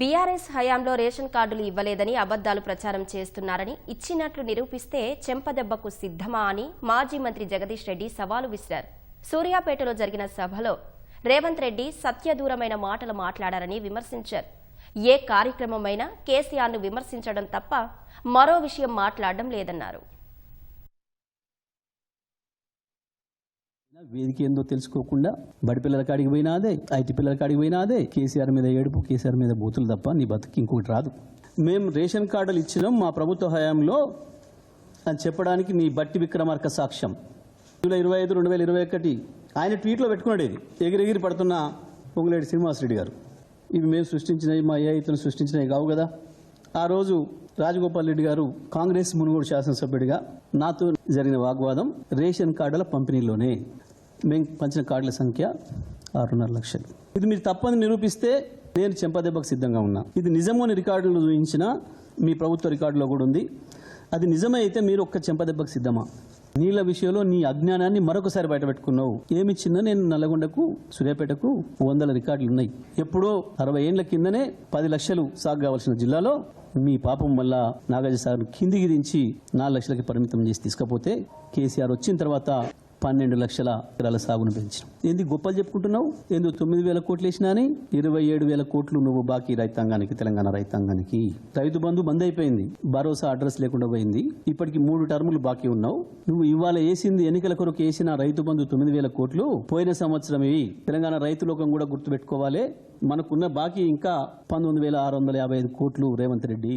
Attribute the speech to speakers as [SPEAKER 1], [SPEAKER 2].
[SPEAKER 1] BRS హయాంలో ration కార్డులు ఇవ్వలేదని అబద్దాలు ప్రచారం చేస్తున్నారని, ఇచ్చినట్లు నిరూపిస్తే చెంపదెబ్బకు సిద్ధమా అని మాజీ మంత్రి జగదీష్ రెడ్డి సవాలు విసిరారు. సూర్యాపేటలో జరిగిన సభలో రేవంత్ రెడ్డి సత్యదూరమైన మాటలు మాట్లాడారని విమర్శించారు. ఏ కార్యక్రమమైనా కేసీఆర్ను విమర్శించడం తప్ప మరో విషయం మాట్లాడడం లేదన్నారు.
[SPEAKER 2] వేదిక ఏందో తెలుసుకోకుండా బడి పిల్లల కాడికి పోయినా అదే, ఐటీ పిల్లల కాడికి పోయినా అదే, కేసీఆర్ మీద ఏడుపు, కేసీఆర్ మీద బూతులు తప్ప నీ బతుకు ఇంకొకటి రాదు. మేము రేషన్ కార్డులు ఇచ్చినాం మా ప్రభుత్వ హయాంలో అని చెప్పడానికి నీ బట్టి విక్రమార్క సాక్ష్యం. జూలై 25, 2021 ఆయన ట్వీట్లో పెట్టుకున్నాడు. ఇది ఎగిరెగిరి పడుతున్న పొంగులేటి శ్రీనివాసరెడ్డి గారు. ఇవి మేము సృష్టించినవి, మా ఏఐతను సృష్టించినవి కావు కదా. ఆ రోజు రాజగోపాల్ రెడ్డి గారు కాంగ్రెస్ మునుగోడు శాసనసభ్యుడిగా నాతో జరిగిన వాగ్వాదం రేషన్ కార్డుల పంపిణీలోనే. మేము పంచిన కార్డుల సంఖ్య 6.5 లక్షలు. ఇది మీరు తప్పని నిరూపిస్తే నేను చెంపదెబ్బకు సిద్ధంగా ఉన్నా. ఇది నిజమని రికార్డులు చూపించిన మీ ప్రభుత్వ రికార్డులో కూడా ఉంది. అది నిజమే అయితే మీరు ఒక్క చెంపదెబ్బకు సిద్ధమా? నీళ్ళ విషయంలో నీ అజ్ఞానాన్ని మరొకసారి బయటపెట్టుకున్నావు. ఏమిచ్చిందో నేను నల్లగొండకు, సూర్యాపేటకు 100 రికార్డులు ఉన్నాయి. ఎప్పుడో 60 ఏళ్ల కిందనే 10 లక్షలు సాగు కావాల్సిన జిల్లాలో మీ పాపం వల్ల నాగార్జున సాగర్ కిందికి దించి 4 లక్షలకి పరిమితం చేసి తీసుకపోతే కేసీఆర్ వచ్చిన తర్వాత 12 లక్షల ఎకరాల సాగును పెంచాం. ఏంది గొప్పలు చెప్పుకుంటున్నావు? ఎందుకు 9,000 కోట్లు వేసినా అని 27,000 కోట్లు నువ్వు బాకీ రైతాంగానికి, తెలంగాణ రైతాంగానికి. రైతు బంధు బంద్ అయిపోయింది, భరోసా అడ్రస్ లేకుండా పోయింది. ఇప్పటికి 3 టర్ములు బాకీ ఉన్నావు. నువ్వు ఇవాళ వేసింది ఎన్నికల కొరకు వేసిన రైతు బంధు 9,000 కోట్లు పోయిన సంవత్సరం. తెలంగాణ రైతు లోకం కూడా గుర్తుపెట్టుకోవాలి. మనకున్న బాకీ ఇంకా 19,655 కోట్లు రేవంత్ రెడ్డి.